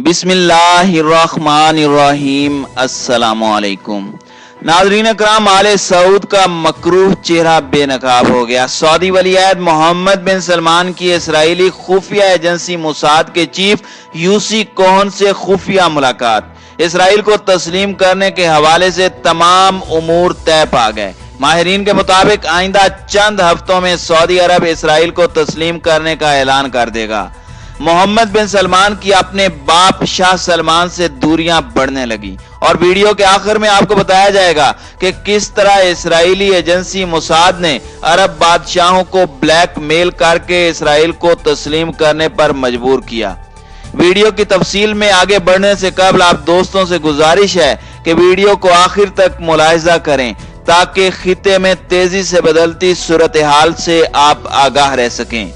बिस्मिल्लाहिर्रहमानिर्रहीम। अस्सलामुअलैकुम। नाज़रीन अकराम, आले सऊद का मकरूह चेहरा बेनकाब हो गया। सऊदी वलीअहद मोहम्मद बिन सलमान की इसराइली खुफिया एजेंसी मोसाद के चीफ यूसी कोहन से खुफिया मुलाकात। इसराइल को तस्लीम करने के हवाले से तमाम उमूर तय पा गए। माहिरीन के मुताबिक आइंदा चंद हफ्तों में सऊदी अरब इसराइल को तस्लीम करने का ऐलान कर देगा। मोहम्मद बिन सलमान की अपने बाप शाह सलमान से दूरियां बढ़ने लगी और वीडियो के आखिर में आपको बताया जाएगा कि किस तरह इसराइली एजेंसी मोसाद ने अरब बादशाहों को ब्लैकमेल करके इसराइल को तस्लीम करने पर मजबूर किया। वीडियो की तफसील में आगे बढ़ने से कबल आप दोस्तों से गुजारिश है कि वीडियो को आखिर तक मुलाहिजा करें ताकि खिते में तेजी से बदलती सूरत हाल से आप आगाह रह सकें।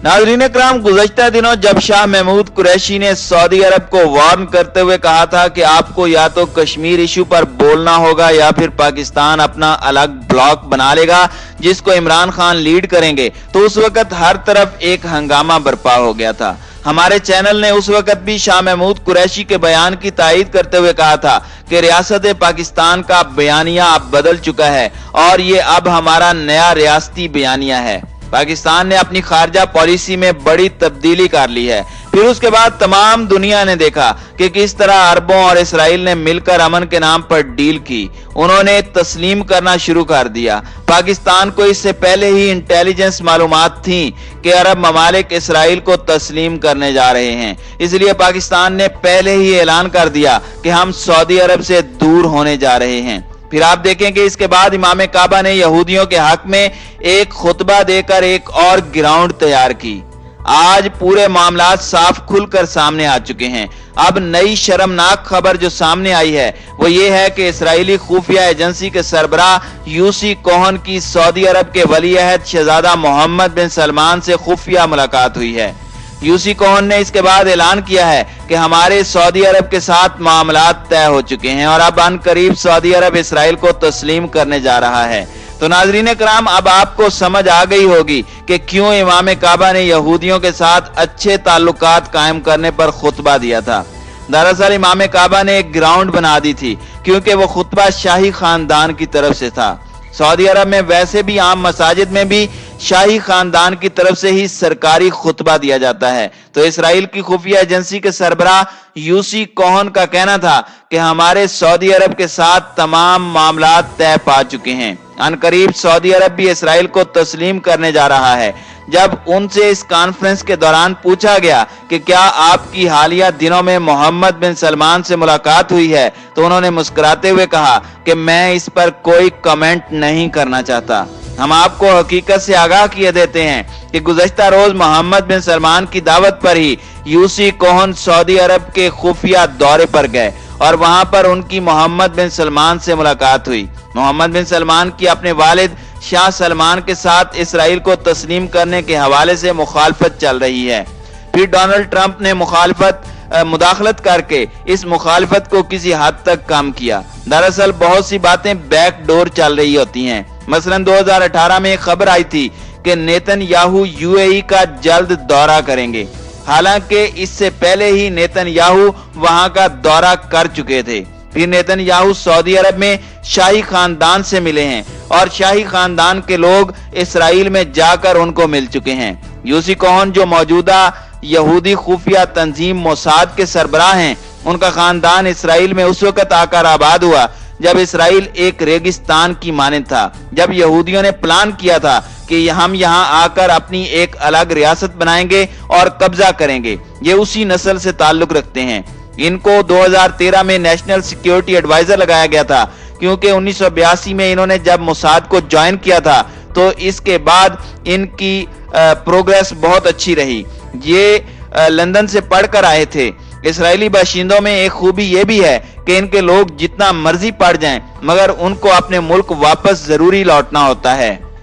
नाज़रीन इकराम, गुज़श्ता दिनों जब शाह महमूद कुरैशी ने सऊदी अरब को वार्न करते हुए कहा था कि आपको या तो कश्मीर इशू पर बोलना होगा या फिर पाकिस्तान अपना अलग ब्लॉक बना लेगा जिसको इमरान खान लीड करेंगे, तो उस वक्त हर तरफ एक हंगामा बर्पा हो गया था। हमारे चैनल ने उस वक्त भी शाह महमूद कुरैशी के बयान की तायीद करते हुए कहा था कि रियासत पाकिस्तान का बयानिया अब बदल चुका है और ये अब हमारा नया रियासती बयानिया है। पाकिस्तान ने अपनी खारजा पॉलिसी में बड़ी तब्दीली कर ली है। फिर उसके बाद तमाम दुनिया ने देखा कि किस तरह अरबों और इसराइल ने मिलकर अमन के नाम पर डील की। उन्होंने तस्लीम करना शुरू कर दिया। पाकिस्तान को इससे पहले ही इंटेलिजेंस मालूमात थी कि अरब ममालिक इसराइल को तस्लीम करने जा रहे हैं, इसलिए पाकिस्तान ने पहले ही ऐलान कर दिया कि हम सऊदी अरब से दूर होने जा रहे हैं। फिर आप देखें कि इसके बाद इमाम काबा ने यहूदियों के हक में एक खुतबा देकर एक और ग्राउंड तैयार की। आज पूरे मामलात साफ खुलकर सामने आ चुके हैं। अब नई शर्मनाक खबर जो सामने आई है वो ये है कि इसराइली खुफिया एजेंसी के सरबराह यूसी कोहन की सऊदी अरब के वलीअहद शहजादा मोहम्मद बिन सलमान से खुफिया मुलाकात हुई है। यूसी कोहन ने इसके बाद ऐलान किया है कि हमारे सऊदी अरब के साथ मामलात तय हो चुके हैं और अब अनकरीब सऊदी अरब इसराइल को तस्लीम करने जा रहा है। तो नाज़रीन कराम, अब आपको समझ आ गई होगी कि क्यों इमाम काबा ने यहूदियों के साथ अच्छे ताल्लुकात कायम करने पर खुतबा दिया था। दरअसल इमाम काबा ने एक ग्राउंड बना दी थी क्योंकि वो खुतबा शाही खानदान की तरफ से था। सऊदी अरब में वैसे भी आम मसाजिद में भी शाही खानदान की तरफ से ही सरकारी खुतबा दिया जाता है। तो इसराइल की खुफिया एजेंसी के सरबराह यूसी कोहन का कहना था कि हमारे सऊदी अरब के साथ तमाम मामलात तय पा चुके हैं। अनकरीब सऊदी अरब भी इसराइल को तस्लीम करने जा रहा है। जब उनसे इस कॉन्फ्रेंस के दौरान पूछा गया कि क्या आपकी हालिया दिनों में मोहम्मद बिन सलमान से मुलाकात हुई है, तो उन्होंने मुस्कुराते हुए कहा कि मैं इस पर कोई कमेंट नहीं करना चाहता। हम आपको हकीकत से आगाह किए देते हैं कि गुज़श्ता रोज मोहम्मद बिन सलमान की दावत पर ही यूसी कोहन सऊदी अरब के खुफिया दौरे पर गए और वहां पर उनकी मोहम्मद बिन सलमान से मुलाकात हुई। मोहम्मद बिन सलमान की अपने वालिद शाह सलमान के साथ इसराइल को तस्लीम करने के हवाले से मुखालफत चल रही है। फिर डोनाल्ड ट्रंप ने मुदाखलत करके इस मुखालफत को किसी हद तक कम किया। दरअसल बहुत सी बातें बैक डोर चल रही होती हैं। मसलन 2018 में एक खबर आई थी कि नेतन्याहू यूएई का जल्द दौरा करेंगे। हालांकि इससे पहले ही नेतन्याहू वहां का दौरा कर चुके थे। फिर नेतन्याहू सऊदी अरब में शाही खानदान से मिले हैं और शाही खानदान के लोग इसराइल में जाकर उनको मिल चुके हैं। यूसी कोहन जो मौजूदा यहूदी खुफिया तंजीम मोसाद के सरबराह हैं, उनका खानदान इसराइल में उस वक्त आकर आबाद हुआ जब इसराइल एक रेगिस्तान की मानद था। जब यहूदियों ने प्लान किया था कि हम यहाँ आकर अपनी एक अलग रियासत बनाएंगे और कब्जा करेंगे। ये उसी नस्ल से ताल्लुक रखते हैं। इनको 2013 में नेशनल सिक्योरिटी एडवाइजर लगाया गया था क्योंकि 1982 में इन्होंने जब मोसाद को ज्वाइन किया था तो इसके बाद इनकी प्रोग्रेस बहुत अच्छी रही। ये लंदन से पढ़कर आए थे। इसराइली बाशिंदों में एक खूबी ये भी है कि इनके लोग जितना मर्जी पढ़ जाएं मगर उनको अपने मुल्क वापस जरूरी लौटना होता है।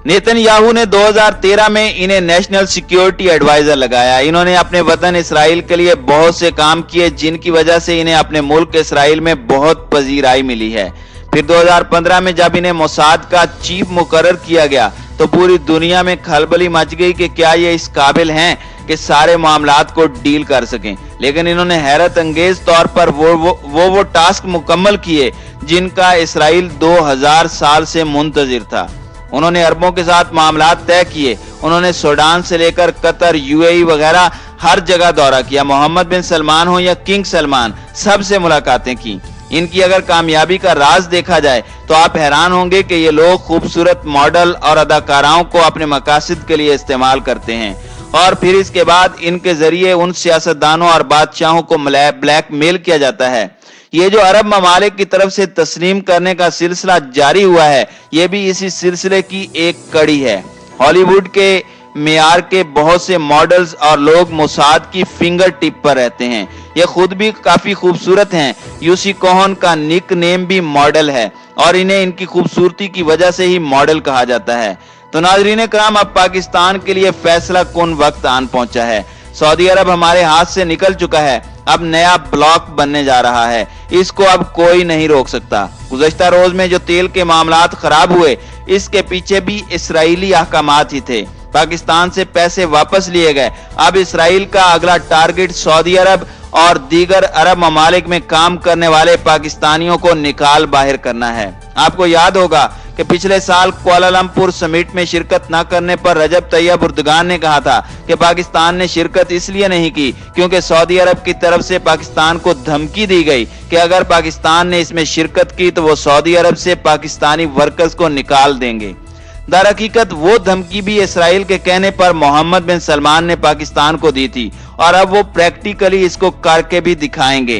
नेतन्याहू ने 2013 में इन्हें नेशनल सिक्योरिटी एडवाइजर लगाया। इन्होंने अपने वतन इसराइल के लिए बहुत से काम किए जिनकी वजह से इन्हें अपने मुल्क इसराइल में बहुत पजीराई मिली है। फिर 2015 में जब इन्हें मोसाद का चीफ मुकर्रर किया गया तो पूरी दुनिया में खलबली मच गई कि क्या ये इस काबिल हैं कि सारे मामलात को डील कर सकें, लेकिन इन्होंने हैरत अंगेज तौर पर वो टास्क मुकम्मल किए जिनका इसराइल 2000 साल से मुंतजिर था। उन्होंने अरबों के साथ मामलात तय किए। उन्होंने सूडान से लेकर कतर, यूएई वगैरह हर जगह दौरा किया। मोहम्मद बिन सलमान हो या किंग सलमान, सबसे मुलाकातें की। इनकी अगर कामयाबी का राज देखा जाए तो आप हैरान होंगे कि ये लोग खूबसूरत मॉडल और अदाकाराओं को अपने मकासद के लिए इस्तेमाल करते हैं और फिर इसके बाद इनके जरिए उन सियासतदानों और बादशाहों को ब्लैकमेल किया जाता है। ये जो अरब ममालिक की तरफ से तस्लीम करने का सिलसिला जारी हुआ है, ये भी इसी सिलसिले की एक कड़ी है। हॉलीवुड के मेयार के बहुत से मॉडल्स और लोग मोसाद की फिंगर टिप पर रहते हैं। ये खुद भी काफी खूबसूरत हैं। यूसी कोहन का निक नेम भी मॉडल है और इन्हें इनकी खूबसूरती की वजह से ही मॉडल कहा जाता है। तो नाज़रीन कराम, अब पाकिस्तान के लिए फैसला कुन वक्त आन पहुंचा है। सऊदी अरब हमारे हाथ से निकल चुका है, अब नया ब्लॉक बनने जा रहा है। इसको अब कोई नहीं रोक सकता। गुज़श्ता रोज में जो तेल के मामलात खराब हुए, इसके पीछे भी इसराइली अहकामात ही थे। पाकिस्तान से पैसे वापस लिए गए। अब इसराइल का अगला टारगेट सऊदी अरब और दीगर अरब ममालिक में काम करने वाले पाकिस्तानियों को निकाल बाहर करना है। आपको याद होगा कि पिछले साल कुआलालंपुर समिट में शिरकत न करने पर रजब तैयब उर्दगान ने कहा था कि पाकिस्तान ने शिरकत इसलिए नहीं की क्योंकि सऊदी अरब की तरफ से पाकिस्तान को धमकी दी गई कि अगर पाकिस्तान ने इसमें शिरकत की तो वो सऊदी अरब से पाकिस्तानी वर्कर्स को निकाल देंगे। दर हकीकत वो धमकी भी इसराइल के कहने पर मोहम्मद बिन सलमान ने पाकिस्तान को दी थी और अब वो प्रैक्टिकली इसको करके भी दिखाएंगे।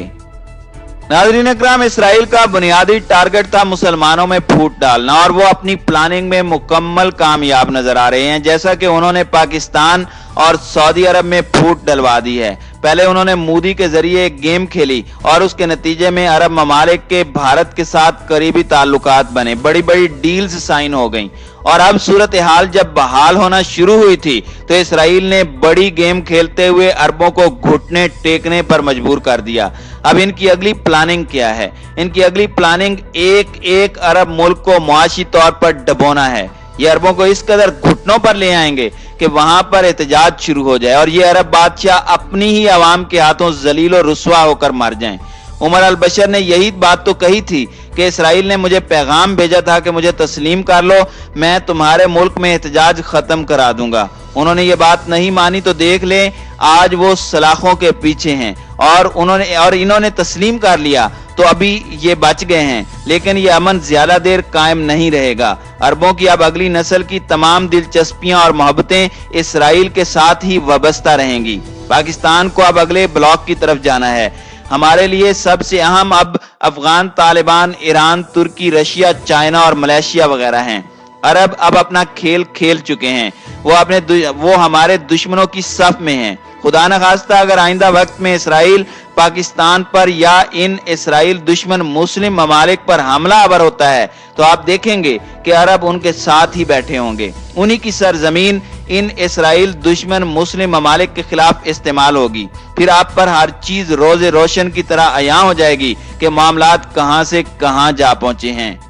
नाज़रीन इकराम, इसराइल का बुनियादी टारगेट था मुसलमानों में फूट डालना और वो अपनी प्लानिंग में मुकम्मल कामयाब नजर आ रहे हैं। जैसा कि उन्होंने पाकिस्तान और सऊदी अरब में फूट डलवा दी है। पहले उन्होंने मोदी के जरिए एक गेम खेली और उसके नतीजे में अरब ममालिक के भारत के साथ करीबी ताल्लुकात बने, बड़ी बड़ी डील्स साइन हो गईं और अब सूरत हाल जब बहाल होना शुरू हुई थी तो इसराइल ने बड़ी गेम खेलते हुए अरबों को घुटने टेकने पर मजबूर कर दिया। अब इनकी अगली प्लानिंग क्या है? इनकी अगली प्लानिंग एक एक अरब मुल्क को मुआशी तौर पर डबोना है। ये अरबों को इस कदर घुटनों पर ले आएंगे कि वहां पर एहतजाज शुरू हो जाए और ये अरब बादशाह अपनी ही आवाम के हाथों जलील और रुस्वा होकर मर जाएं। उमर अल बशर ने यही बात तो कही थी कि इसराइल ने मुझे पैगाम भेजा था कि मुझे तस्लीम कर लो, मैं तुम्हारे मुल्क में एहतजाज खत्म करा दूंगा। उन्होंने ये बात नहीं मानी तो देख लें आज वो सलाखों के पीछे हैं और इन्होंने तस्लीम कर लिया तो अभी ये बच गए हैं, लेकिन ये अमन ज्यादा देर कायम नहीं रहेगा। अरबों की अब अगली नस्ल की तमाम दिलचस्पियां और मोहब्बतें इसराइल के साथ ही वाबस्ता रहेंगी। पाकिस्तान को अब अगले ब्लॉक की तरफ जाना है। हमारे लिए सबसे अहम अब अफगान, तालिबान, ईरान, तुर्की, रशिया, चाइना और मलेशिया वगैरह हैं। अरब अब अपना खेल खेल चुके हैं। वो हमारे दुश्मनों की सफ में हैं। खुदा न खास्ता अगर आइंदा वक्त में इसराइल पाकिस्तान पर या इन इसराइल दुश्मन मुस्लिम ममालिक पर हमला आवर होता है तो आप देखेंगे कि अरब उनके साथ ही बैठे होंगे। उन्हीं की सरजमीन इन इसराइल दुश्मन मुस्लिम ममालिक के खिलाफ इस्तेमाल होगी। फिर आप पर हर चीज रोजे रोशन की तरह अयां हो जाएगी कि मामलात कहां से कहां जा पहुंचे हैं।